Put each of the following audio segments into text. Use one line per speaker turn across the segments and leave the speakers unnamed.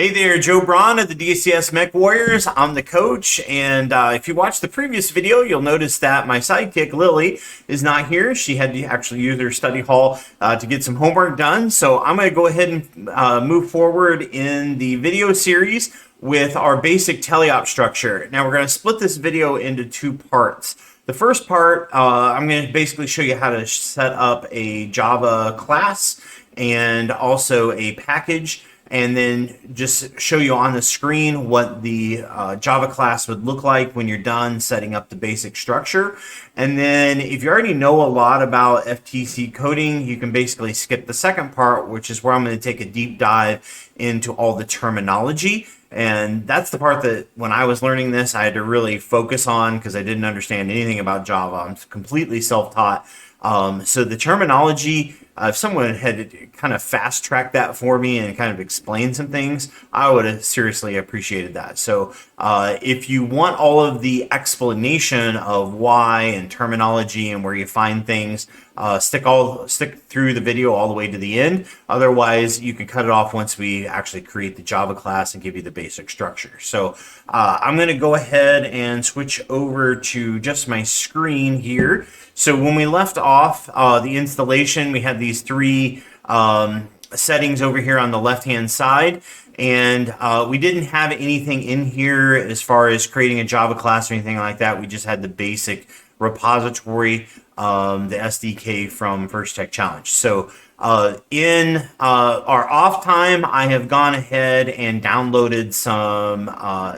Hey there, Joe Braun of the DCS Mech Warriors. I'm the coach, and if you watched the previous video, you'll notice that my sidekick, Lily, is not here. She had to actually use her study hall to get some homework done. So I'm going to go ahead and move forward in the video series with our basic TeleOp structure. Now we're going to split this video into two parts. The first part, I'm going to basically show you how to set up a Java class and also a package, and then just show you on the screen what the Java class would look like when you're done setting up the basic structure. And then if you already know a lot about FTC coding, you can basically skip the second part, which is where I'm going to take a deep dive into all the terminology. And that's the part that when I was learning this, I had to really focus on because I didn't understand anything about Java. I'm completely self-taught. So the terminology, if someone had kind of fast tracked that for me and kind of explained some things, I would have seriously appreciated that. So if you want all of the explanation of why and terminology and where you find things, stick through the video all the way to the end. Otherwise, you can cut it off once we actually create the Java class and give you the basic structure. So I'm going to go ahead and switch over to just my screen here. So when we left off the installation, we had these three settings over here on the left-hand side, and we didn't have anything in here as far as creating a Java class or anything like that. We just had the basic repository, the SDK from First Tech Challenge. So in our off time, I have gone ahead and downloaded some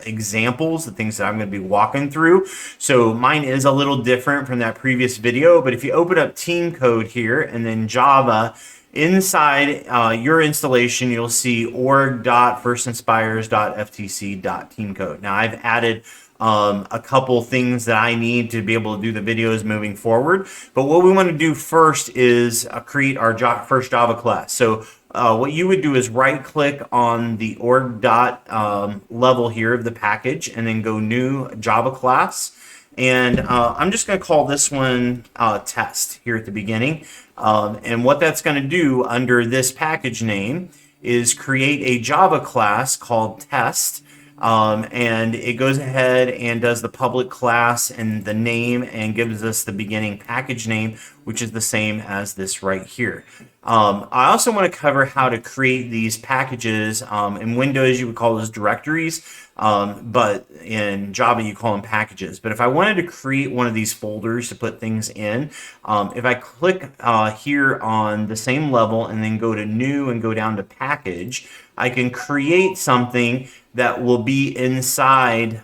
examples, the things that I'm going to be walking through. So mine is a little different from that previous video, but if you open up Team Code here and then Java, inside your installation, you'll see org.firstinspires.ftc.teamcode. Now I've added a couple things that I need to be able to do the videos moving forward. But what we want to do first is create our first Java class. So what you would do is right click on the org level here of the package and then go new Java class. And I'm just going to call this one test here at the beginning. And what that's going to do under this package name is create a Java class called test. And it goes ahead and does the public class and the name and gives us the beginning package name, which is the same as this right here. I also want to cover how to create these packages. In Windows, you would call those directories, but in Java, you call them packages. But if I wanted to create one of these folders to put things in, if I click here on the same level and then go to new and go down to package, I can create something that will be inside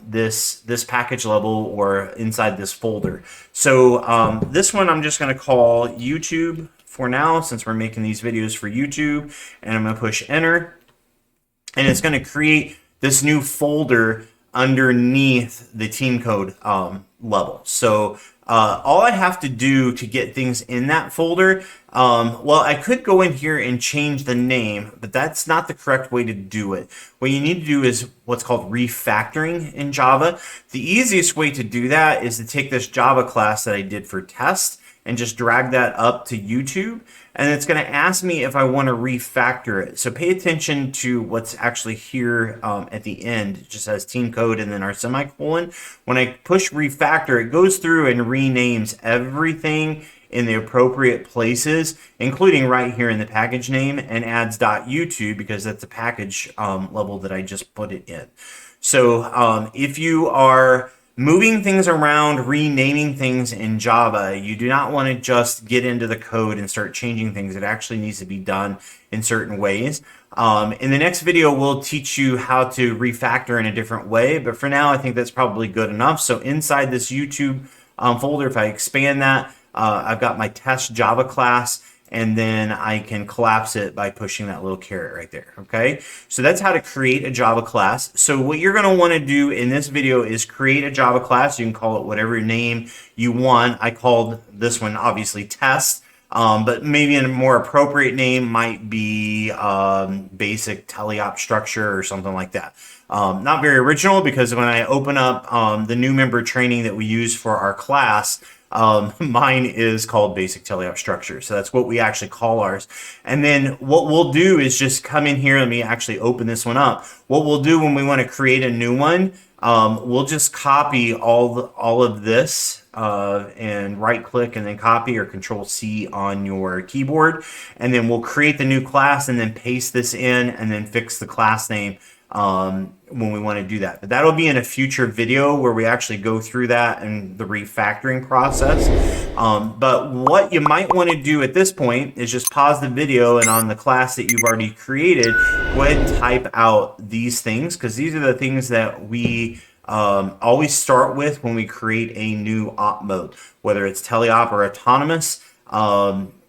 this package level or inside this folder. So this one I'm just going to call YouTube for now, since we're making these videos for YouTube, and I'm going to push enter, and it's going to create this new folder underneath the team code level. So all I have to do to get things in that folder, well, I could go in here and change the name, but that's not the correct way to do it. What you need to do is what's called refactoring in Java. The easiest way to do that is to take this Java class that I did for test and just drag that up to YouTube, and it's going to ask me if I want to refactor it. So pay attention to what's actually here at the end. It just says team code and then our semicolon. When I push refactor, it goes through and renames everything in the appropriate places, including right here in the package name, and adds .youtube because that's the package level that I just put it in. So if you are moving things around, renaming things in Java, you do not want to just get into the code and start changing things. It actually needs to be done in certain ways. In the next video, we'll teach you how to refactor in a different way, but for now, I think that's probably good enough. So inside this YouTube folder, if I expand that, I've got my test Java class, and then I can collapse it by pushing that little caret right there, okay? So that's how to create a Java class. So what you're gonna wanna do in this video is create a Java class. You can call it whatever name you want. I called this one, obviously, test, but maybe a more appropriate name might be basic TeleOp structure or something like that. Not very original, because when I open up the new member training that we use for our class, Mine is called basic teleop structure. So that's what we actually call ours. And then what we'll do is just come in here. Let me actually open this one up. What we'll do when we want to create a new one, we'll just copy all of this and right click and then copy, or control C on your keyboard. And then we'll create the new class and then paste this in and then fix the class name when we want to do that. But that'll be in a future video where we actually go through that and the refactoring process. But what you might want to do at this point is just pause the video, and on the class that you've already created, go ahead and type out these things, because these are the things that we always start with when we create a new op mode, whether it's teleop or autonomous.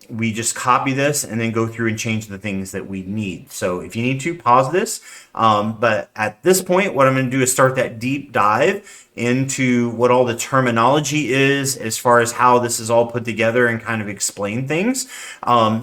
We just copy this and then go through and change the things that we need. So if you need to, pause this. But at this point, what I'm going to do is start that deep dive into what all the terminology is as far as how this is all put together and kind of explain things.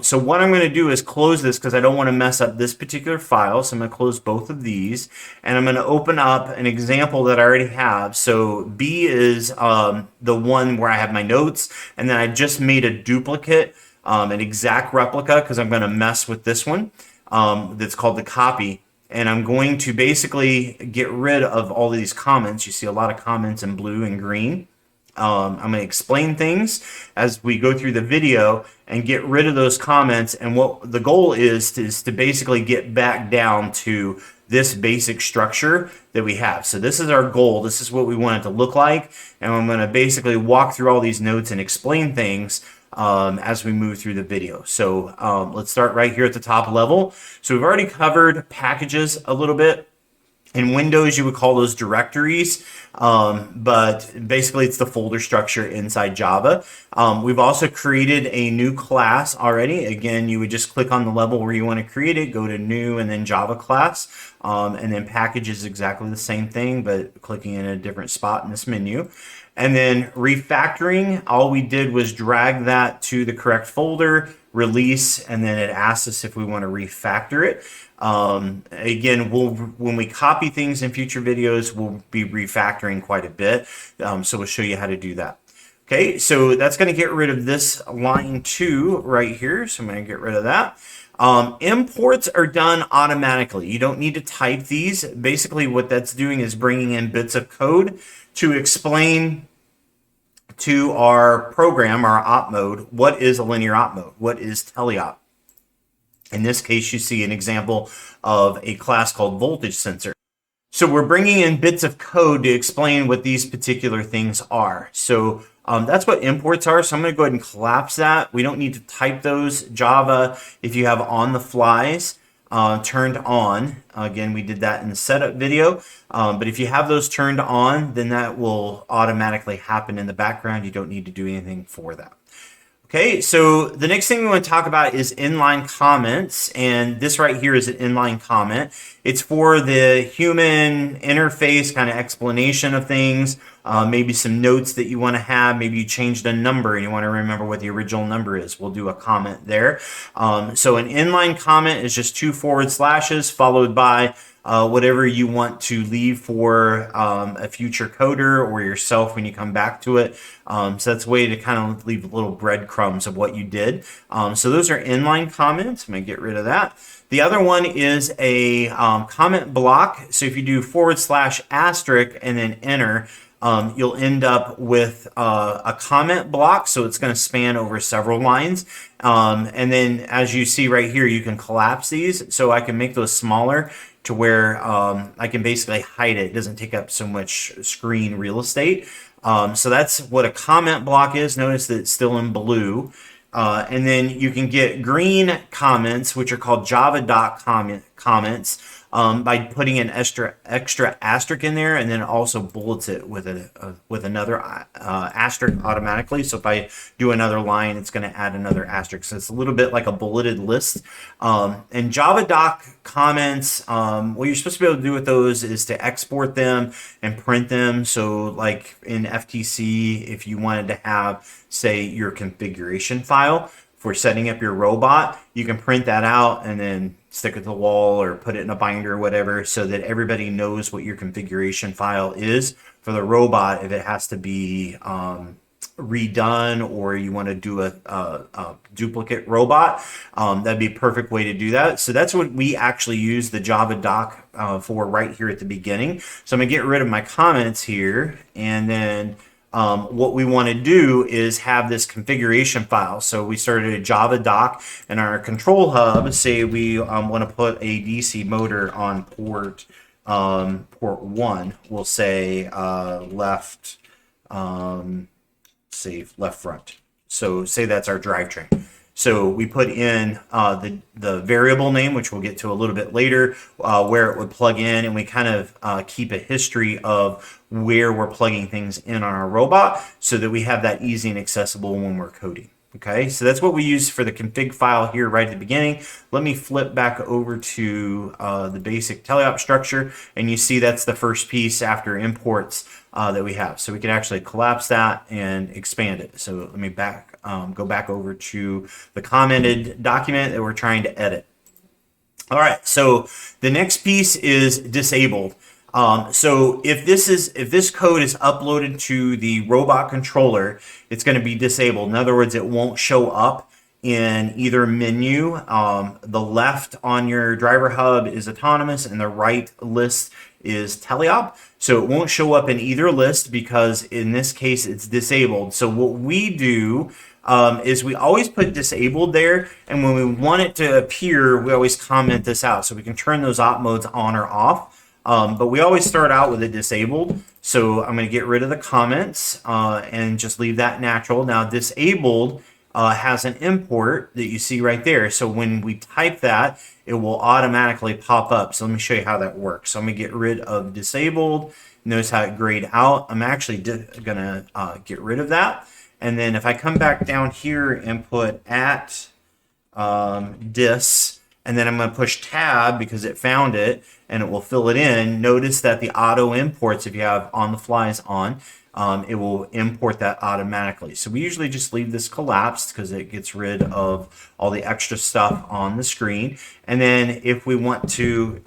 So what I'm going to do is close this because I don't want to mess up this particular file. So I'm going to close both of these, and I'm going to open up an example that I already have. So B is the one where I have my notes, and then I just made a duplicate, an exact replica, because I'm going to mess with this one that's called the copy. And I'm going to basically get rid of all of these comments. You see a lot of comments in blue and green. I'm going to explain things as we go through the video and get rid of those comments. And what the goal is to basically get back down to this basic structure that we have. So this is our goal. This is what we want it to look like. And I'm going to basically walk through all these notes and explain things as we move through the video. So let's start right here at the top level. So we've already covered packages a little bit. In Windows, you would call those directories, but basically it's the folder structure inside Java. We've also created a new class already. Again, you would just click on the level where you want to create it, go to New, and then Java class. And then package is exactly the same thing, but clicking in a different spot in this menu. And then refactoring, all we did was drag that to the correct folder, release, and then it asks us if we want to refactor it. Again, when we copy things in future videos, we'll be refactoring quite a bit. So we'll show you how to do that. Okay, so that's going to get rid of this line 2 right here. So I'm going to get rid of that. Imports are done automatically. You don't need to type these. Basically, what that's doing is bringing in bits of code to explain to our program, our op mode, what is a linear op mode, what is teleop. In this case, you see an example of a class called voltage sensor. So we're bringing in bits of code to explain what these particular things are. So that's what imports are. So I'm going to go ahead and collapse that. We don't need to type those. Java, if you have on the flies turned on, again, we did that in the setup video. But if you have those turned on, then that will automatically happen in the background. You don't need to do anything for that. Okay, so the next thing we want to talk about is inline comments, and this right here is an inline comment. It's for the human interface kind of explanation of things, maybe some notes that you want to have, maybe you changed a number and you want to remember what the original number is. We'll do a comment there. So an inline comment is just 2 forward slashes followed by whatever you want to leave for a future coder or yourself when you come back to it. So that's a way to kind of leave little breadcrumbs of what you did. So those are inline comments. I'm going to get rid of that. The other one is a comment block. So if you do / asterisk and then enter, you'll end up with a comment block. So it's going to span over several lines. And then as you see right here, you can collapse these. So I can make those smaller to where I can basically hide it. It doesn't take up so much screen real estate. So that's what a comment block is. Notice that it's still in blue. And then you can get green comments, which are called java.comments, by putting an extra asterisk in there, and then also bullets it with another asterisk automatically. So if I do another line, it's going to add another asterisk. So it's a little bit like a bulleted list. And java.comments, what you're supposed to be able to do with those is to export them and print them. So like in FTC, if you wanted to have, say, your configuration file for setting up your robot, you can print that out and then stick it to the wall or put it in a binder or whatever, so that everybody knows what your configuration file is for the robot if it has to be redone, or you want to do a duplicate robot, that'd be a perfect way to do that. So that's what we actually use the Java doc for right here at the beginning. So I'm gonna get rid of my comments here, and then what we want to do is have this configuration file. So we started a Java doc, and our control hub, say we want to put a DC motor on port 1. We'll say left, say left front. So say that's our drivetrain. So we put in the variable name, which we'll get to a little bit later, where it would plug in, and we kind of keep a history of where we're plugging things in on our robot so that we have that easy and accessible when we're coding. Okay, so that's what we use for the config file here right at the beginning. Let me flip back over to the basic TeleOp structure, and you see that's the first piece after imports that we have. So we can actually collapse that and expand it. So let me go back over to the commented document that we're trying to edit. All right, so the next piece is disabled. So if this code is uploaded to the robot controller, it's going to be disabled. In other words, it won't show up in either menu. The left on your driver hub is autonomous, and the right list is TeleOp. So it won't show up in either list because in this case it's disabled. So what we do is we always put disabled there, and when we want it to appear, we always comment this out so we can turn those op modes on or off. But we always start out with it disabled. So I'm going to get rid of the comments and just leave that natural. Now disabled has an import that you see right there. So when we type that, it will automatically pop up. So let me show you how that works. So I'm going to get rid of disabled. Notice how it grayed out. I'm actually going to get rid of that. And then if I come back down here and put at dis, and then I'm going to push tab because it found it and it will fill it in. Notice that the auto imports, if you have on the flies on, it will import that automatically. So we usually just leave this collapsed because it gets rid of all the extra stuff on the screen. And then if we want to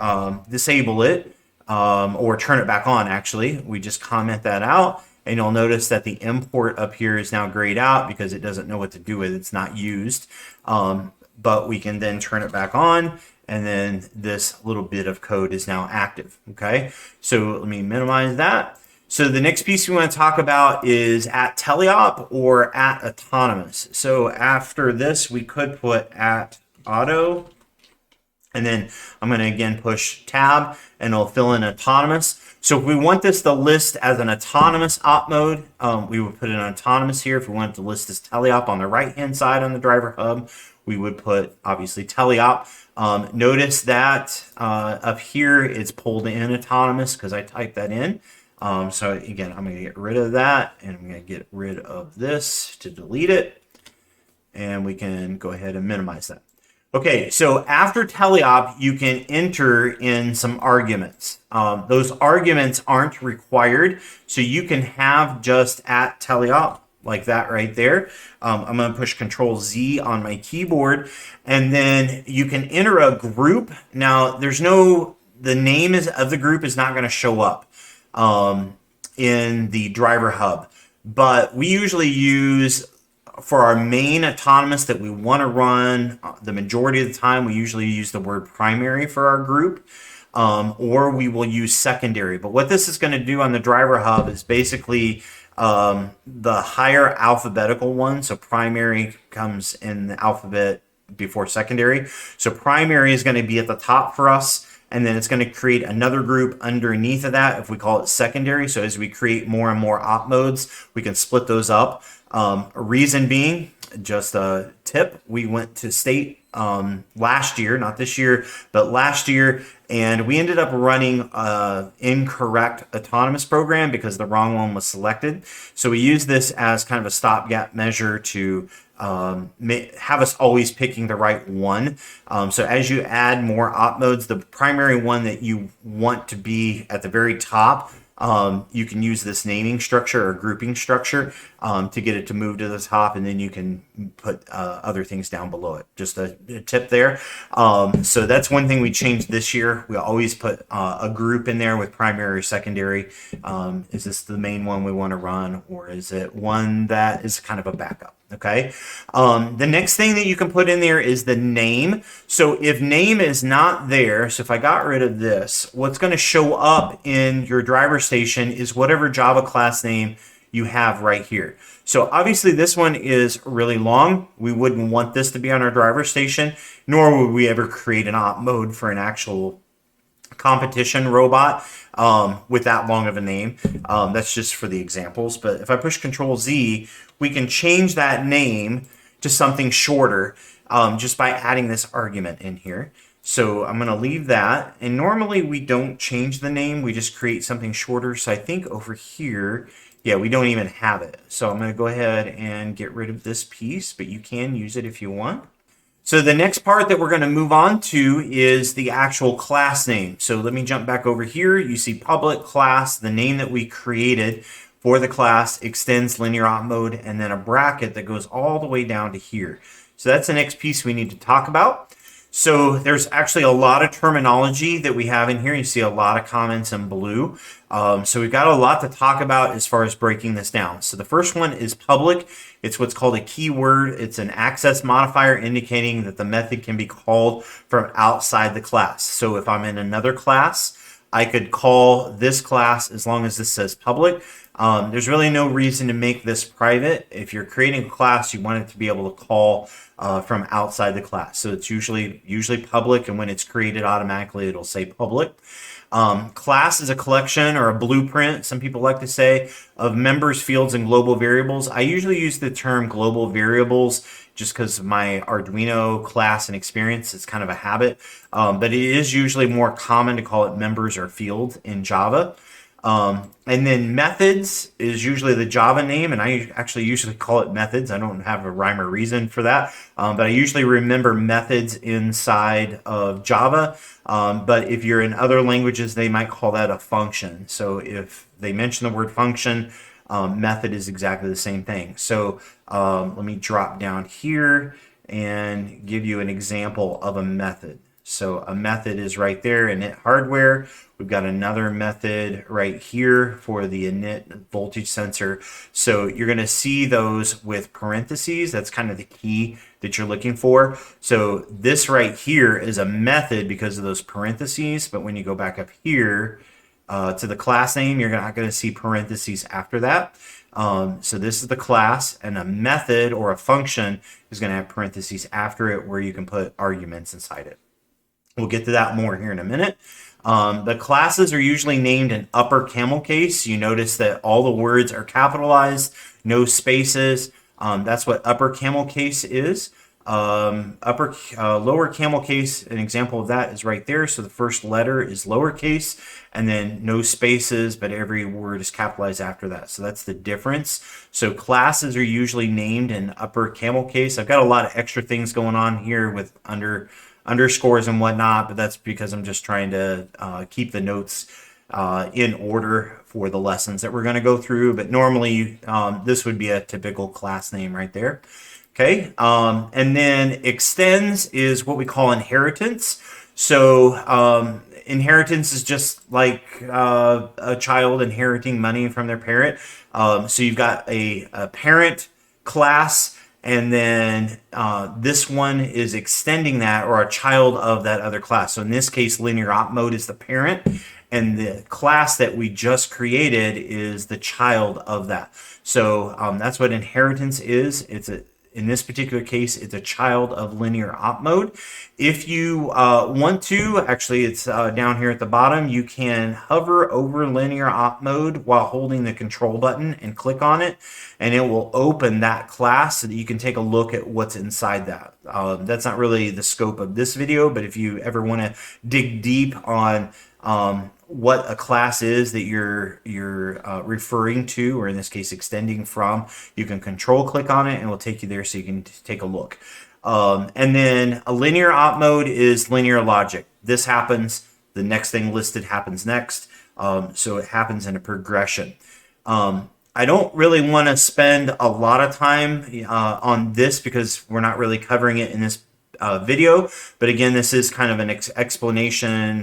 disable it or turn it back on, actually, we just comment that out. And you'll notice that the import up here is now grayed out because it doesn't know what to do with it. It's not used. But we can then turn it back on, and then this little bit of code is now active. Okay, so let me minimize that. So the next piece we want to talk about is at TeleOp or at autonomous. So after this, we could put at auto, and then I'm going to again push tab, and it'll fill in autonomous. So if we want this to list as an autonomous op mode, we would put an autonomous here. If we want it to list as TeleOp on the right-hand side on the driver hub, we would put obviously TeleOp. Notice that up here it's pulled in autonomous because I typed that in. So again, I'm going to get rid of that, and I'm going to get rid of this to delete it, and we can go ahead and minimize that. Okay, so after TeleOp, you can enter in some arguments. Those arguments aren't required, so you can have just at TeleOp like that right there. I'm going to push Control Z on my keyboard, and then you can enter a group. Now, the name of the group is not going to show up in the driver hub, but we usually use, for our main autonomous that we want to run, the majority of the time, we usually use the word primary for our group, or we will use secondary. But what this is going to do on the driver hub is basically the higher alphabetical one. So primary comes in the alphabet before secondary. So primary is going to be at the top for us, and then it's going to create another group underneath of that if we call it secondary. So as we create more and more op modes, we can split those up. Reason being, just a tip, we went to state last year, not this year, but last year, and we ended up running an incorrect autonomous program because the wrong one was selected. So we use this as kind of a stopgap measure to have us always picking the right one. So as you add more op modes, the primary one that you want to be at the very top you can use this naming structure or grouping structure to get it to move to the top, and then you can put other things down below it. Just a tip there. So that's one thing we changed this year. We always put a group in there with primary or secondary. Is this the main one we want to run, or is it one that is kind of a backup? Okay. The next thing that you can put in there is the name. So if name is not there, so if I got rid of this, what's going to show up in your driver station is whatever Java class name you have right here. So obviously this one is really long. We wouldn't want this to be on our driver station, nor would we ever create an op mode for an actual competition robot with that long of a name. That's just for the examples. But if I push Control Z, we can change that name to something shorter just by adding this argument in here. So I'm going to leave that. And normally we don't change the name. We just create something shorter. So I think over here, yeah, we don't even have it. So I'm going to go ahead and get rid of this piece, but you can use it if you want. So the next part that we're going to move on to is the actual class name. So let me jump back over here. You see public class, the name that we created for the class, extends linear op mode, and then a bracket that goes all the way down to here. So that's the next piece we need to talk about. So there's actually a lot of terminology that we have in here. You see a lot of comments in blue. So we've got a lot to talk about as far as breaking this down. So the first one is public. It's what's called a keyword. It's an access modifier indicating that the method can be called from outside the class. So if I'm in another class, I could call this class as long as this says public. There's really no reason to make this private. If you're creating a class, you want it to be able to call from outside the class. So it's usually public, and when it's created automatically, it'll say public. Class is a collection or a blueprint, some people like to say, of members, fields, and global variables. I usually use the term global variables just because of my Arduino class and experience. It's kind of a habit, but it is usually more common to call it members or field in Java. And then methods is usually the Java name, and I actually usually call it methods. I don't have a rhyme or reason for that, but I usually remember methods inside of Java. But if you're in other languages, they might call that a function. So if they mention the word function, method is exactly the same thing. So let me drop down here and give you an example of a method. So a method is right there in init hardware. We've got another method right here for the init voltage sensor. So you're going to see those with parentheses. That's kind of the key that you're looking for. So this right here is a method because of those parentheses. But when you go back up here to the class name, you're not going to see parentheses after that. So this is the class, and a method or a function is going to have parentheses after it where you can put arguments inside it. We'll get to that more here in a minute. The classes are usually named in upper camel case. You notice that all the words are capitalized, no spaces. That's what upper camel case is. Lower camel case, an example of that is right there. So the first letter is lowercase, and then no spaces, but every word is capitalized after that. So that's the difference. So classes are usually named in upper camel case. I've got a lot of extra things going on here with underscores and whatnot, but that's because I'm just trying to keep the notes in order for the lessons that we're going to go through. But normally this would be a typical class name right there. Okay, and then extends is what we call inheritance. So inheritance is just like a child inheriting money from their parent. So you've got a parent class, and then this one is extending that, or a child of that other class. So in this case, linear op mode is the parent, and the class that we just created is the child of that. So that's what inheritance is. In this particular case, it's a child of linear op mode. If you want to, actually it's down here at the bottom, you can hover over linear op mode while holding the control button and click on it, and it will open that class so that you can take a look at what's inside that. That's not really the scope of this video, but if you ever want to dig deep on what a class is that you're referring to, or in this case extending from, you can control click on it and it will take you there so you can take a look. And then a linear op mode is linear logic. This happens, the next thing listed happens next. So it happens in a progression. I don't really want to spend a lot of time on this because we're not really covering it in this video. But again, this is kind of an explanation,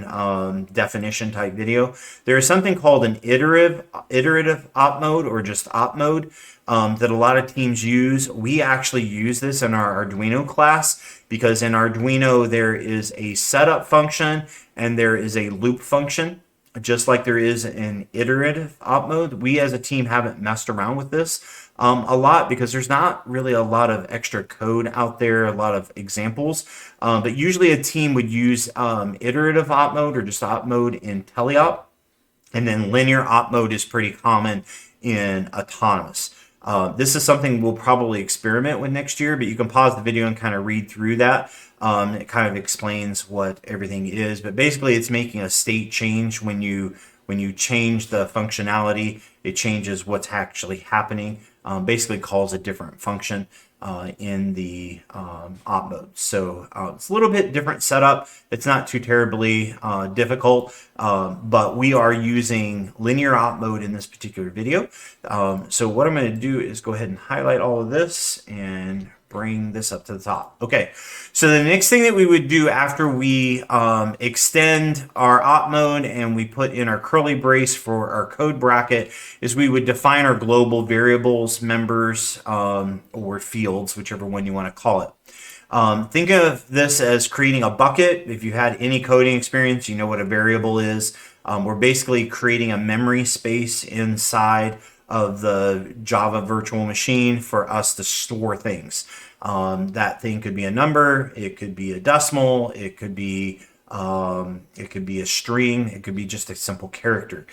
definition type video. There is something called an iterative op mode, or just op mode, that a lot of teams use. We actually use this in our Arduino class because in Arduino there is a setup function and there is a loop function. Just like there is in iterative op mode, we as a team haven't messed around with this a lot because there's not really a lot of extra code out there, a lot of examples. But usually a team would use iterative op mode or just op mode in TeleOp. And then linear op mode is pretty common in autonomous. This is something we'll probably experiment with next year, but you can pause the video and kind of read through that. It kind of explains what everything is, but basically it's making a state change. When you change the functionality, it changes what's actually happening. Basically calls a different function in the op mode. So it's a little bit different setup. It's not too terribly difficult, but we are using linear op mode in this particular video. So what I'm going to do is go ahead and highlight all of this and bring this up to the top. Okay, so the next thing that we would do after we extend our op mode and we put in our curly brace for our code bracket is we would define our global variables, members, or fields, whichever one you want to call it. Think of this as creating a bucket. If you had any coding experience, you know what a variable is. We're basically creating a memory space inside of the Java virtual machine for us to store things. That thing could be a number, it could be a decimal, it could be a string, it could be just a simple character.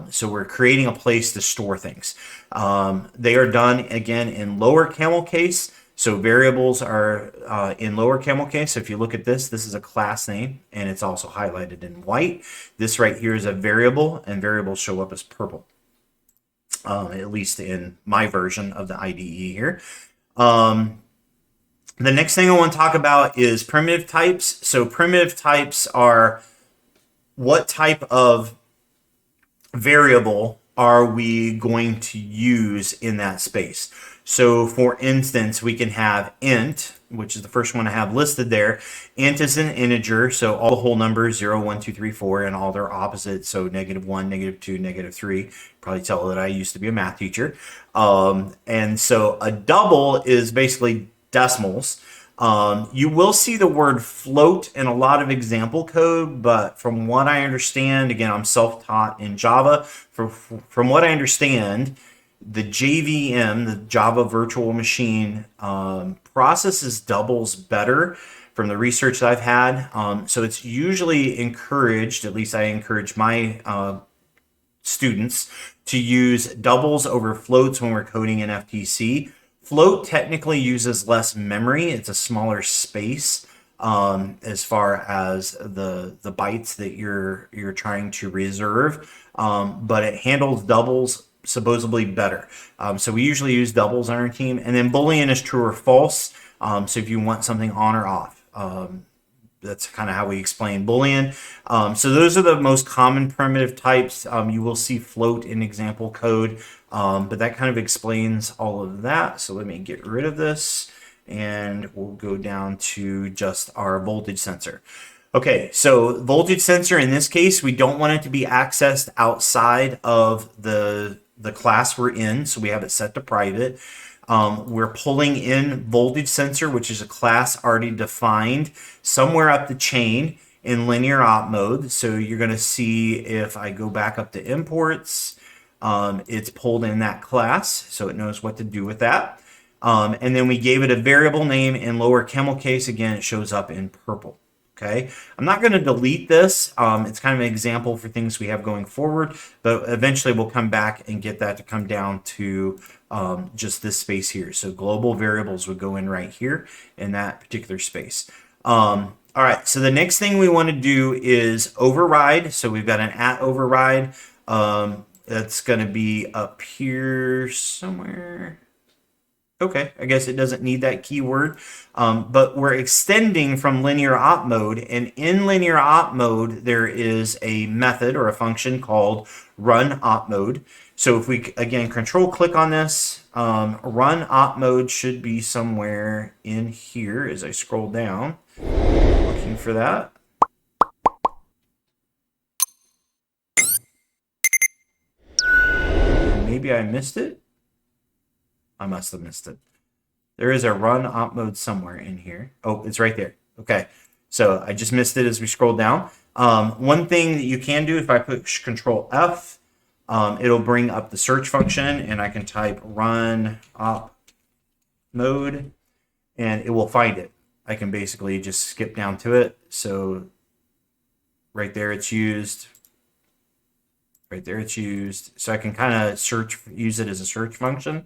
So we're creating a place to store things. They are done again in lower camel case. So variables are in lower camel case. So if you look at this, this is a class name and it's also highlighted in white. This right here is a variable, and variables show up as purple. At least in my version of the IDE here. The next thing I want to talk about is primitive types. So primitive types are what type of variable are we going to use in that space. So for instance, we can have int, which is the first one I have listed there. Int is an integer, so all the whole numbers, 0, 1, 2, 3, 4, and all their opposites, so -1, -2, -3. Probably tell that I used to be a math teacher. And so a double is basically decimals. You will see the word float in a lot of example code, but from what I understand, again, I'm self-taught in Java. From what I understand, the JVM, the Java Virtual Machine, processes doubles better from the research that I've had. So it's usually encouraged, at least I encourage my students, to use doubles over floats when we're coding in FTC. Float technically uses less memory. It's a smaller space as far as the bytes that you're trying to reserve, but it handles doubles supposedly better. So we usually use doubles on our team. And then Boolean is true or false. So if you want something on or off, that's kind of how we explain Boolean. So those are the most common primitive types. You will see float in example code, but that kind of explains all of that. So let me get rid of this and we'll go down to just our voltage sensor. Okay, so voltage sensor, in this case, we don't want it to be accessed outside of the class we're in, so we have it set to private. We're pulling in voltage sensor, which is a class already defined somewhere up the chain in linear op mode. So you're going to see if I go back up to imports, it's pulled in that class, so it knows what to do with that. And then we gave it a variable name in lower camel case. Again, it shows up in purple. Okay, I'm not going to delete this. It's kind of an example for things we have going forward, but eventually we'll come back and get that to come down to just this space here. So global variables would go in right here in that particular space. All right, so the next thing we want to do is override. So we've got an @override. That's going to be up here somewhere. Okay, I guess it doesn't need that keyword, but we're extending from linear op mode, and in linear op mode, there is a method or a function called run op mode. So if we, again, control click on this, run op mode should be somewhere in here as I scroll down, looking for that. Maybe I missed it. I must have missed it. There is a run op mode somewhere in here. Oh, it's right there. Okay. So I just missed it as we scroll down. One thing that you can do, if I push Control F, it'll bring up the search function, and I can type run op mode, and it will find it. I can basically just skip down to it. So right there it's used. Right there it's used. So I can kind of use it as a search function.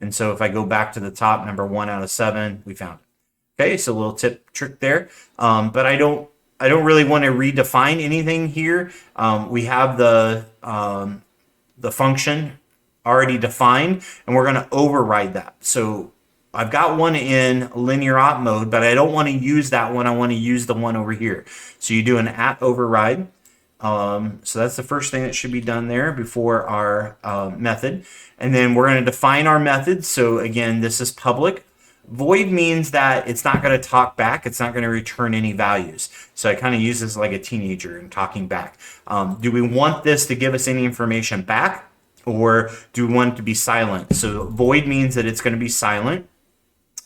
And so if I go back to the top, number 1 out of 7, we found it. Okay, so a little trick there. But I don't really want to redefine anything here. We have the function already defined, and we're going to override that. So I've got one in linear op mode, but I don't want to use that one. I want to use the one over here. So you do an @override. So that's the first thing that should be done there before our method. And then we're going to define our method. So again, this is public. Void means that it's not going to talk back. It's not going to return any values. So I kind of use this like a teenager and talking back. Do we want this to give us any information back, or do we want it to be silent? So void means that it's going to be silent.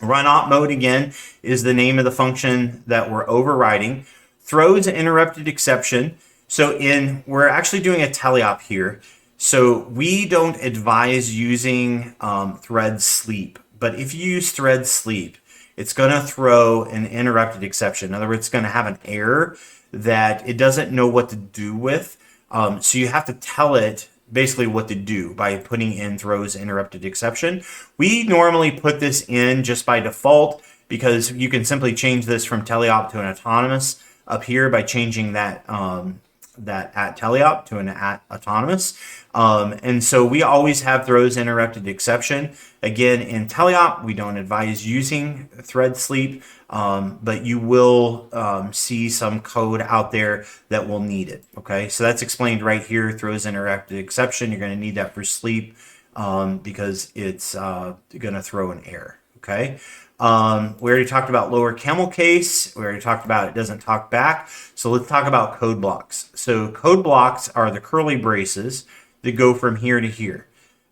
Run op mode, again, is the name of the function that we're overriding. Throws an interrupted exception. So we're actually doing a teleop here. So we don't advise using thread sleep. But if you use thread sleep, it's going to throw an interrupted exception. In other words, it's going to have an error that it doesn't know what to do with. So you have to tell it basically what to do by putting in throws interrupted exception. We normally put this in just by default because you can simply change this from teleop to an autonomous up here by changing that @teleop to an @autonomous. And so we always have throws interrupted exception. Again, in teleop, we don't advise using thread sleep, but you will see some code out there that will need it. Okay, so that's explained right here, throws interrupted exception. You're going to need that for sleep because it's going to throw an error. Okay. We already talked about lower camel case. We already talked about it doesn't talk back. So let's talk about code blocks. So code blocks are the curly braces that go from here to here.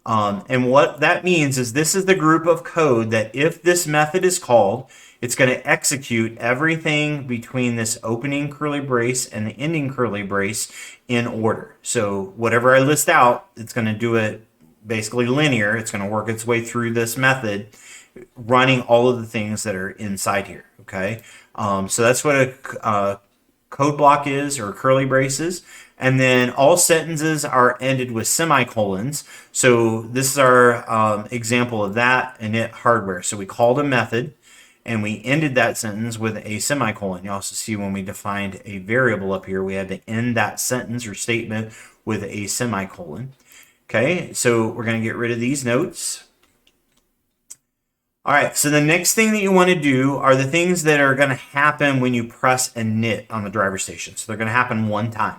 And what that means is this is the group of code that if this method is called, it's going to execute everything between this opening curly brace and the ending curly brace in order. So whatever I list out, it's going to do it basically linear. It's going to work its way through this method, running all of the things that are inside here. Okay, so that's what a code block is, or curly braces. And then all sentences are ended with semicolons. So this is our example of that init hardware. So we called a method and we ended that sentence with a semicolon. You also see when we defined a variable up here, we had to end that sentence or statement with a semicolon. Okay, so we're going to get rid of these notes. All right, so the next thing that you want to do are the things that are going to happen when you press init on the driver station. So they're going to happen one time.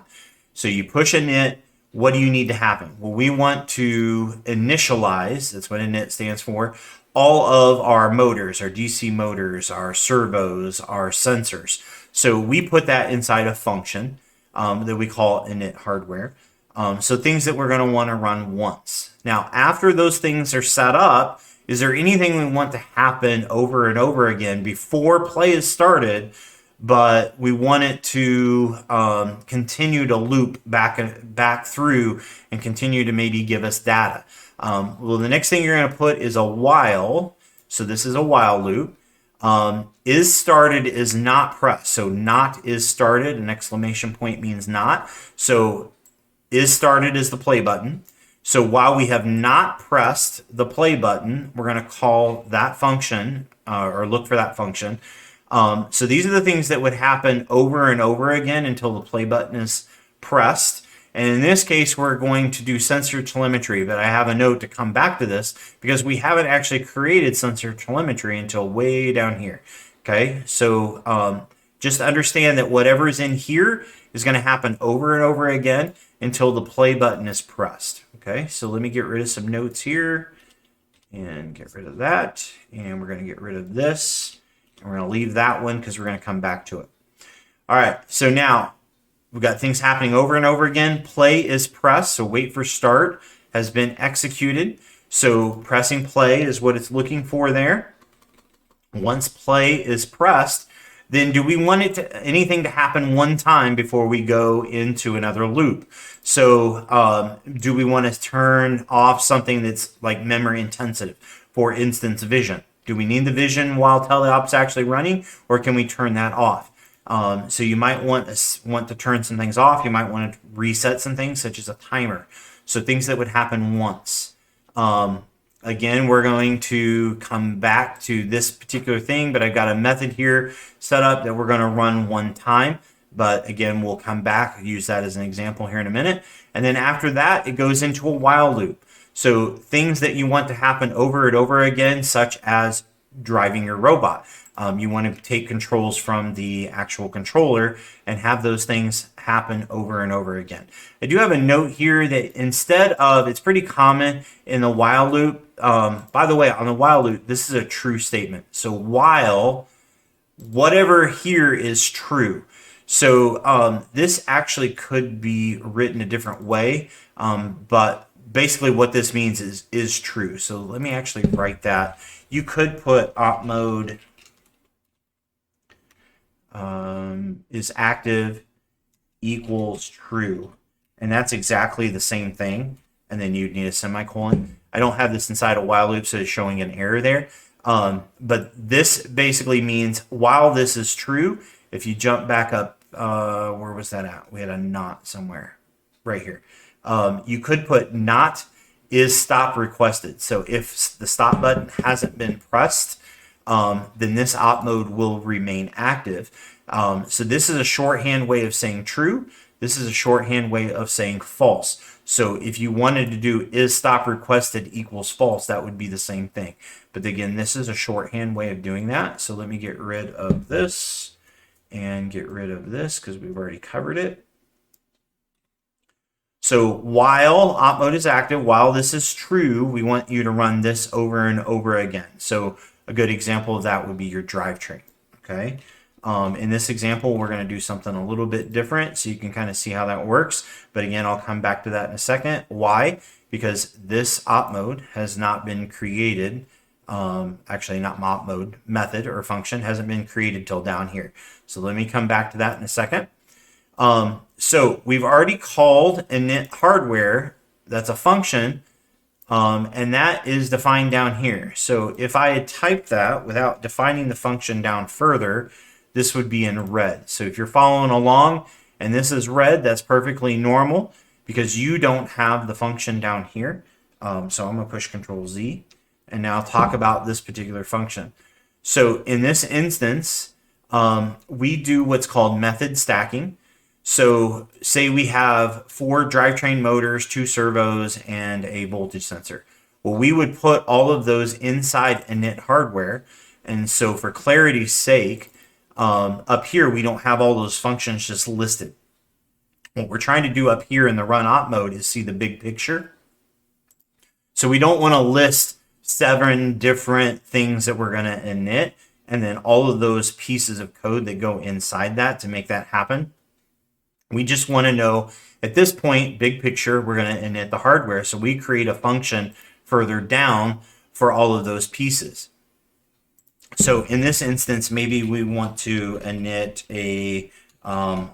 So you push init, what do you need to happen? Well, we want to initialize, that's what init stands for, all of our motors, our DC motors, our servos, our sensors. So we put that inside a function that we call init hardware. So things that we're going to want to run once. Now, after those things are set up, is there anything we want to happen over and over again before play is started, but we want it to continue to loop back through and continue to maybe give us data? Well, the next thing you're going to put is a while. So this is a while loop. Is started is not pressed. So not is started, an exclamation point means not. So is started is the play button. So while we have not pressed the play button, we're going to call that function or look for that function. So these are the things that would happen over and over again until the play button is pressed. And in this case, we're going to do sensor telemetry, but I have a note to come back to this because we haven't actually created sensor telemetry until way down here. Okay, so just understand that whatever is in here is going to happen over and over again until the play button is pressed. Okay, so let me get rid of some notes here and get rid of that. And we're going to get rid of this. And we're going to leave that one because we're going to come back to it. All right, so now we've got things happening over and over again. Play is pressed, so wait for start has been executed. So pressing play is what it's looking for there. Once play is pressed, then do we want anything to happen one time before we go into another loop? So do we want to turn off something that's like memory intensive, for instance, vision? Do we need the vision while TeleOp's actually running, or can we turn that off? So you might want to turn some things off. You might want to reset some things, such as a timer. So things that would happen once. Again, we're going to come back to this particular thing, but I've got a method here set up that we're going to run one time. But again, we'll come back, use that as an example here in a minute. And then after that, it goes into a while loop. So things that you want to happen over and over again, such as driving your robot. You want to take controls from the actual controller and have those things happen over and over again. I do have a note here that instead of, it's pretty common in the while loop. By the way, on the while loop, this is a true statement. So while whatever here is true. So this actually could be written a different way, but basically what this means is true. So let me actually write that. You could put op mode is active equals true, and that's exactly the same thing. And then you'd need a semicolon. I don't have this inside a while loop, so it's showing an error there. But this basically means while this is true, if you jump back up, where was that at? We had a not somewhere right here. You could put not is stop requested. So if the stop button hasn't been pressed, then this op mode will remain active. So this is a shorthand way of saying true. This is a shorthand way of saying false. So if you wanted to do is stop requested equals false, that would be the same thing. But again, this is a shorthand way of doing that. So let me get rid of this and get rid of this because we've already covered it. So while op mode is active, while this is true, we want you to run this over and over again. So a good example of that would be your drivetrain. Okay. In this example, we're going to do something a little bit different so you can kind of see how that works. But again, I'll come back to that in a second. Why? Because this op mode has not been created. Actually, not op mode, method or function hasn't been created till down here. So let me come back to that in a second. So we've already called init hardware. That's a function. And that is defined down here. So if I had typed that without defining the function down further, this would be in red. So if you're following along and this is red, that's perfectly normal because you don't have the function down here. So I'm going to push Control Z and now talk about this particular function. So in this instance, we do what's called method stacking. So say we have 4 drivetrain motors, 2 servos, and a voltage sensor. Well, we would put all of those inside init hardware. And so for clarity's sake, up here, we don't have all those functions just listed. What we're trying to do up here in the run op mode is see the big picture. So we don't want to list 7 different things that we're going to init and then all of those pieces of code that go inside that to make that happen. We just want to know at this point, big picture, we're going to init the hardware. So we create a function further down for all of those pieces. So in this instance, maybe we want to init a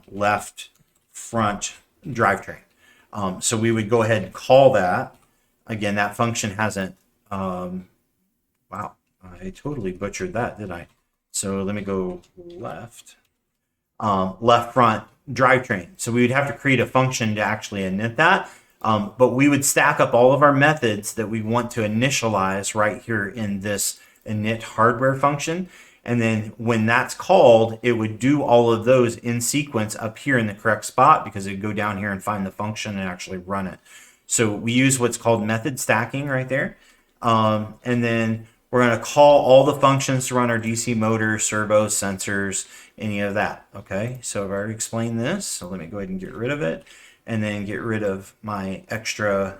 left front drivetrain. So we would go ahead and call that. Again, that function hasn't, wow, I totally butchered that, didn't I? So let me go left front drivetrain. So we would have to create a function to actually init that. But we would stack up all of our methods that we want to initialize right here in this init hardware function. And then when that's called, it would do all of those in sequence up here in the correct spot, because it'd go down here and find the function and actually run it. So we use what's called method stacking right there. And then we're going to call all the functions to run our DC motor, servos, sensors, any of that. Okay, so I've already explained this. So let me go ahead and get rid of it, and then get rid of my extra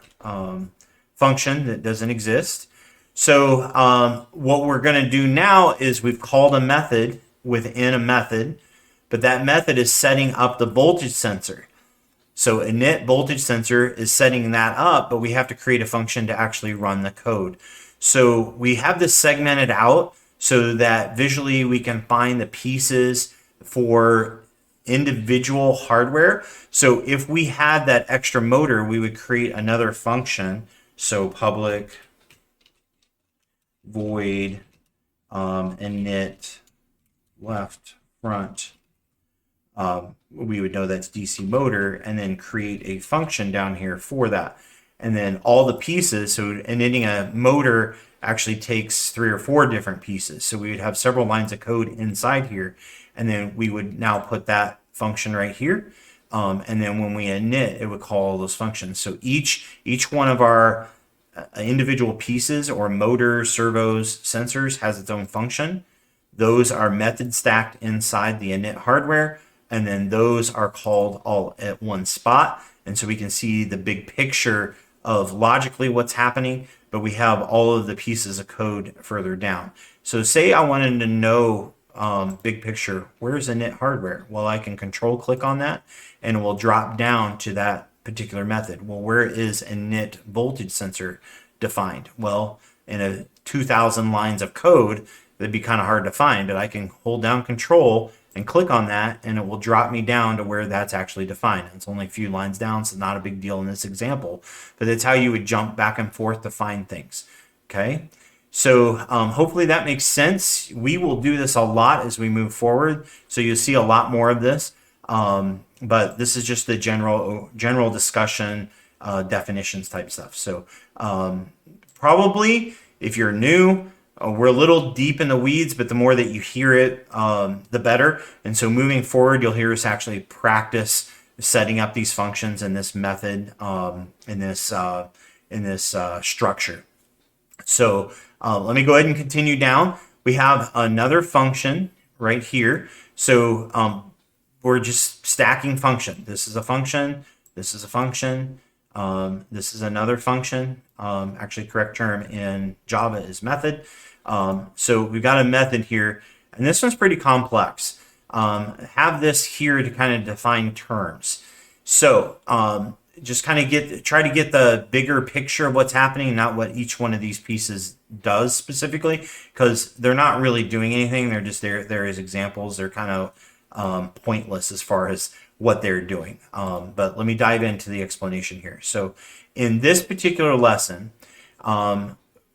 function that doesn't exist. So what we're going to do now is we've called a method within a method, but that method is setting up the voltage sensor. So init voltage sensor is setting that up, but we have to create a function to actually run the code. So we have this segmented out so that visually we can find the pieces for individual hardware. So if we had that extra motor, we would create another function. So public void init left front. We would know that's DC motor, and then create a function down here for that. And then all the pieces, so initting a motor actually takes 3 or 4 different pieces. So we would have several lines of code inside here, and then we would now put that function right here. And then when we init, it would call all those functions. So each one of our individual pieces, or motors, servos, sensors, has its own function. Those are method stacked inside the init hardware, and then those are called all at one spot. And so we can see the big picture of logically what's happening, but we have all of the pieces of code further down. So say I wanted to know big picture, where's init hardware? Well, I can control click on that, and it will drop down to that particular method. Well, where is init voltage sensor defined? Well, in a 2,000 lines of code, that'd be kind of hard to find, but I can hold down control and click on that, and it will drop me down to where that's actually defined. It's only a few lines down, so not a big deal in this example, but that's how you would jump back and forth to find things. Okay, so hopefully that makes sense. We will do this a lot as we move forward, so you'll see a lot more of this, but this is just the general discussion, definitions type stuff. So probably if you're new, we're a little deep in the weeds, but the more that you hear it, the better. And so moving forward, you'll hear us actually practice setting up these functions in this method, in this structure. So let me go ahead and continue down. We have another function right here. So we're just stacking function. This is a function. This is a function. This is another function. Actually, correct term in Java is method. So we've got a method here, and this one's pretty complex. Have this here to kind of define terms. So just kind of try to get the bigger picture of what's happening, not what each one of these pieces does specifically, because they're not really doing anything. They're just there as examples. They're kind of pointless as far as what they're doing. But let me dive into the explanation here. So in this particular lesson,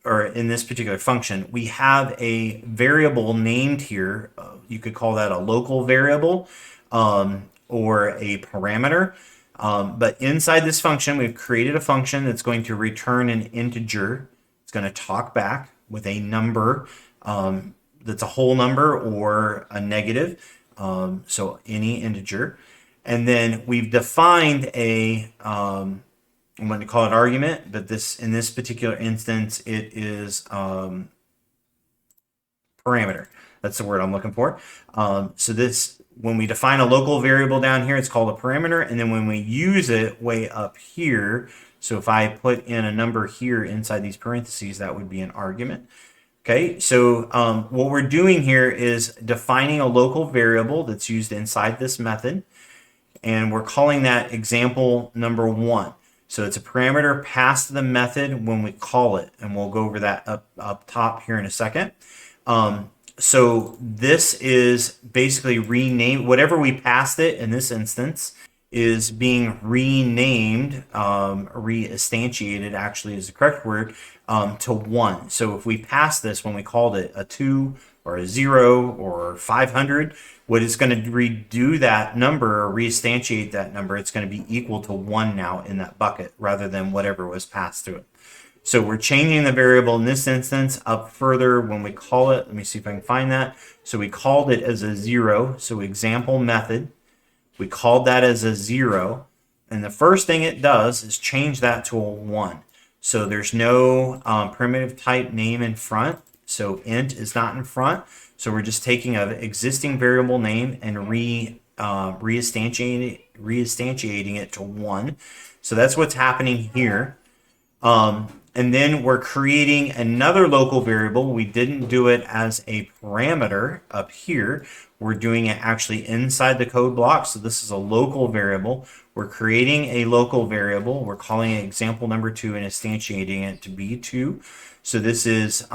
or in this particular function, we have a variable named here. You could call that a local variable or a parameter. But inside this function, we've created a function that's going to return an integer. It's going to talk back with a number that's a whole number or a negative. So any integer. And then we've defined I'm going to call it argument, but in this particular instance, it is parameter. That's the word I'm looking for. So when we define a local variable down here, it's called a parameter. And then when we use it way up here, so if I put in a number here inside these parentheses, that would be an argument. Okay, so what we're doing here is defining a local variable that's used inside this method. And we're calling that example number 1. So it's a parameter passed to the method when we call it, and we'll go over that up top here in a second. So this is basically renamed. Whatever we passed it in this instance is being renamed, reinstantiated actually is the correct word, to 1. So if we pass this when we called it a 2 or a 0 or 500, what it's going to redo that number or reinstantiate that number, it's going to be equal to 1 now in that bucket rather than whatever was passed to it. So we're changing the variable in this instance up further when we call it. Let me see if I can find that. So we called it as a 0. So example method, we called that as a 0. And the first thing it does is change that to a 1. So there's no primitive type name in front. So int is not in front. So we're just taking an existing variable name and reinstantiating it to 1. So that's what's happening here. And then we're creating another local variable. We didn't do it as a parameter up here. We're doing it actually inside the code block. So this is a local variable. We're creating a local variable. We're calling it example number 2 and instantiating it to be 2. So this is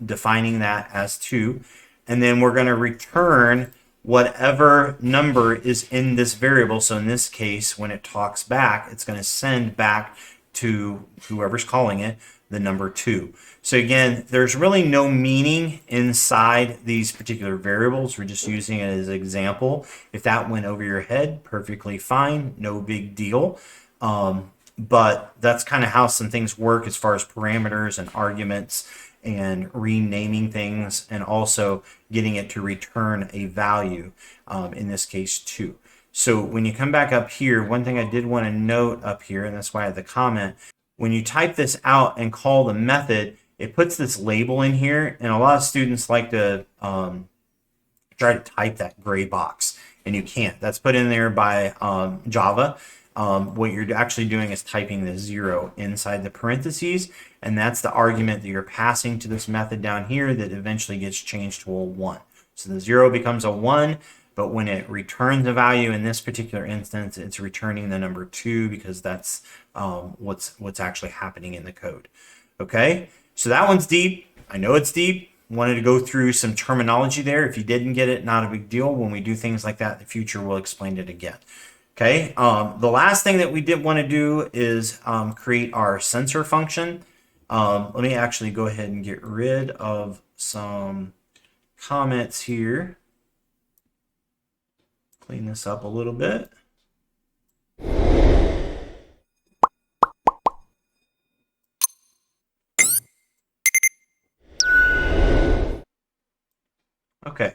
defining that as 2. And then we're going to return whatever number is in this variable. So in this case, when it talks back, it's going to send back to whoever's calling it the number 2. So again, there's really no meaning inside these particular variables. We're just using it as an example. If that went over your head, perfectly fine, no big deal. But that's kind of how some things work as far as parameters and arguments and renaming things, and also getting it to return a value, in this case 2. So when you come back up here, one thing I did want to note up here, and that's why I had the comment, when you type this out and call the method, it puts this label in here, and a lot of students like to try to type that gray box, and you can't. That's put in there by Java. What you're actually doing is typing the 0 inside the parentheses, and that's the argument that you're passing to this method down here that eventually gets changed to a 1. So the 0 becomes a 1, but when it returns a value in this particular instance, it's returning the number 2 because that's what's actually happening in the code. Okay, so that one's deep. I know it's deep. Wanted to go through some terminology there. If you didn't get it, not a big deal. When we do things like that in the future, we'll explain it again. Okay, the last thing that we did want to do is create our sensor function. Let me actually go ahead and get rid of some comments here. Clean this up a little bit. Okay, I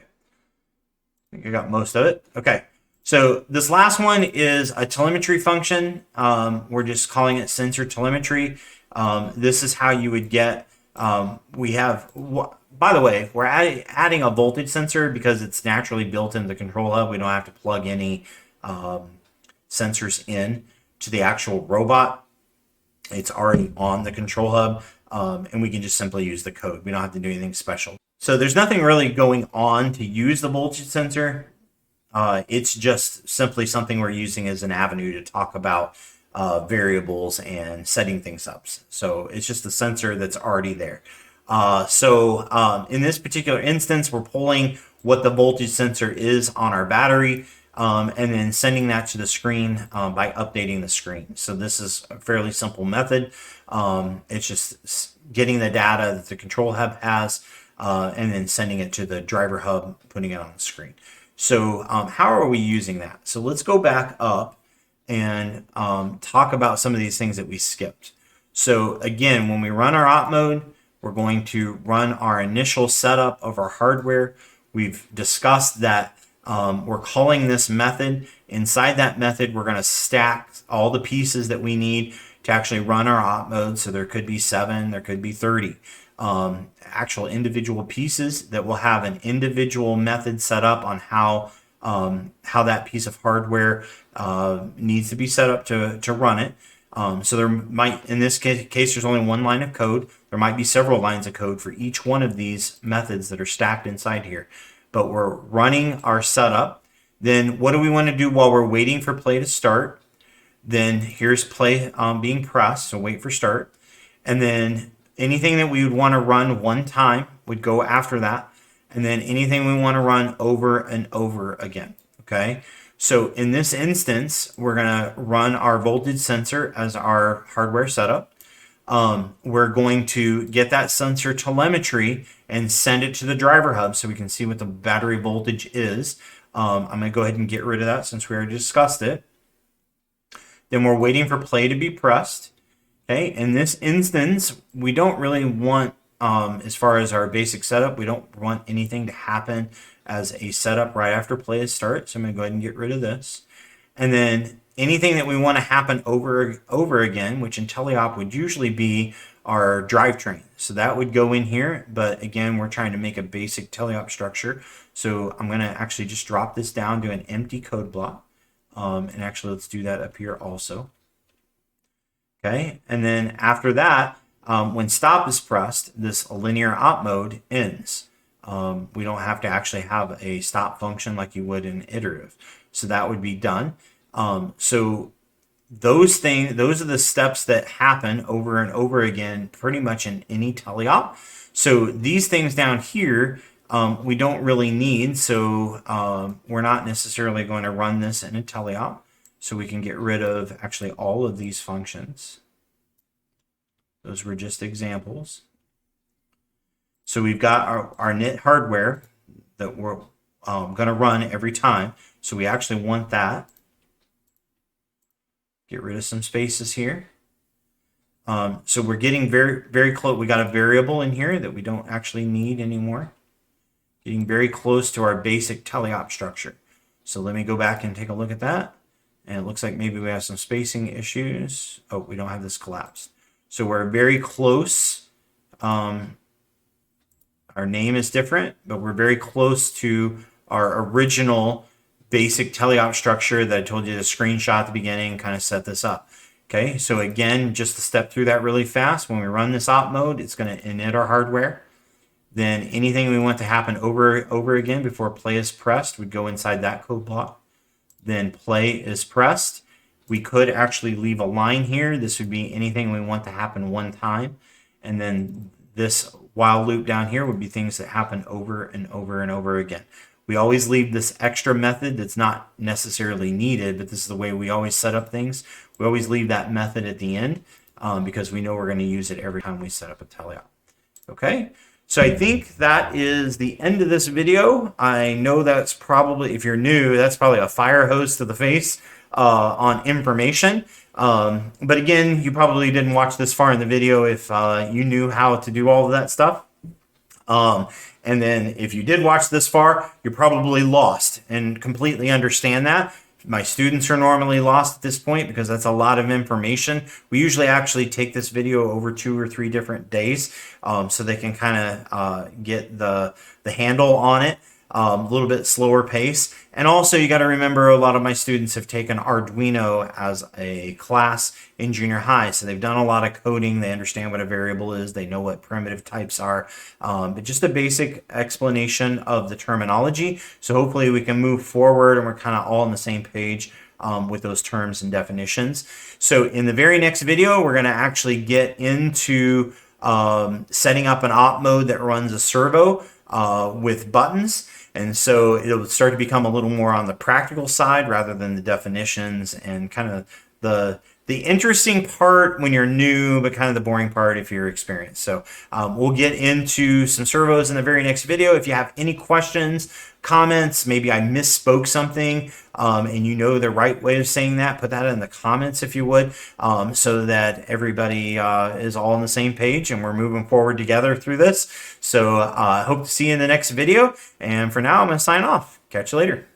think I got most of it. Okay, so this last one is a telemetry function. We're just calling it sensor telemetry. This is how you would get, we have, by the way, we're adding a voltage sensor because it's naturally built into the control hub. We don't have to plug any sensors in to the actual robot. It's already on the control hub, and we can just simply use the code. We don't have to do anything special. So there's nothing really going on to use the voltage sensor. It's just simply something we're using as an avenue to talk about variables and setting things up. So it's just a sensor that's already there. In this particular instance, we're pulling what the voltage sensor is on our battery, and then sending that to the screen by updating the screen. So this is a fairly simple method. It's just getting the data that the control hub has, and then sending it to the driver hub, putting it on the screen. So how are we using that? So let's go back up and talk about some of these things that we skipped. So again, when we run our op mode, we're going to run our initial setup of our hardware. We've discussed that we're calling this method. Inside that method, we're going to stack all the pieces that we need to actually run our op mode. So there could be 7, there could be 30 actual individual pieces that will have an individual method set up on how that piece of hardware needs to be set up to run it. So there might, in this case, there's only one line of code. There might be several lines of code for each one of these methods that are stacked inside here. But we're running our setup. Then what do we want to do while we're waiting for play to start? Then here's play being pressed, so wait for start. And then anything that we would want to run one time would go after that. And then anything we want to run over and over again. Okay. So in this instance, we're going to run our voltage sensor as our hardware setup. We're going to get that sensor telemetry and send it to the driver hub so we can see what the battery voltage is. I'm going to go ahead and get rid of that since we already discussed it. Then we're waiting for play to be pressed. Okay, in this instance, we don't really want, as far as our basic setup, we don't want anything to happen as a setup right after play is start. So I'm going to go ahead and get rid of this. And then anything that we want to happen over again, which in TeleOp would usually be our drivetrain. So that would go in here, but again, we're trying to make a basic TeleOp structure. So I'm going to actually just drop this down to an empty code block. And actually, let's do that up here also. Okay, and then after that, when stop is pressed, this linear op mode ends. We don't have to actually have a stop function like you would in iterative. So that would be done. So those are the steps that happen over and over again, pretty much in any teleop. So these things down here, we don't really need. So we're not necessarily going to run this in a teleop. So we can get rid of actually all of these functions. Those were just examples. So we've got our knit hardware that we're going to run every time. So we actually want that. Get rid of some spaces here. So we're getting very, very close. We got a variable in here that we don't actually need anymore. Getting very close to our basic teleop structure. So let me go back and take a look at that. And it looks like maybe we have some spacing issues. Oh, we don't have this collapsed. So we're very close. Our name is different, but we're very close to our original basic teleop structure that I told you to screenshot at the beginning, kind of set this up. Okay, so again, just to step through that really fast, when we run this op mode, it's going to init our hardware. Then anything we want to happen over again before play is pressed would go inside that code block. Then play is pressed. We could actually leave a line here. This would be anything we want to happen one time. And then this while loop down here would be things that happen over and over and over again. We always leave this extra method that's not necessarily needed, but this is the way we always set up things. We always leave that method at the end because we know we're going to use it every time we set up a teleop. Okay, so I think that is the end of this video. I know that's probably, if you're new, that's probably a fire hose to the face on information. But again, you probably didn't watch this far in the video if you knew how to do all of that stuff. And then if you did watch this far, you're probably lost and completely understand that. My students are normally lost at this point because that's a lot of information. We usually actually take this video over 2 or 3 different days so they can kind of get the handle on it. A little bit slower pace. And also you got to remember a lot of my students have taken Arduino as a class in junior high. So they've done a lot of coding. They understand what a variable is. They know what primitive types are. But just a basic explanation of the terminology. So hopefully we can move forward and we're kind of all on the same page with those terms and definitions. So in the very next video, we're going to actually get into setting up an op mode that runs a servo with buttons. And so it'll start to become a little more on the practical side rather than the definitions and kind of the interesting part when you're new, but kind of the boring part if you're experienced. So we'll get into some servos in the very next video. If you have any questions, comments, maybe I misspoke something and you know the right way of saying that, put that in the comments if you would, so that everybody is all on the same page and we're moving forward together through this. So I hope to see you in the next video. And for now, I'm going to sign off. Catch you later.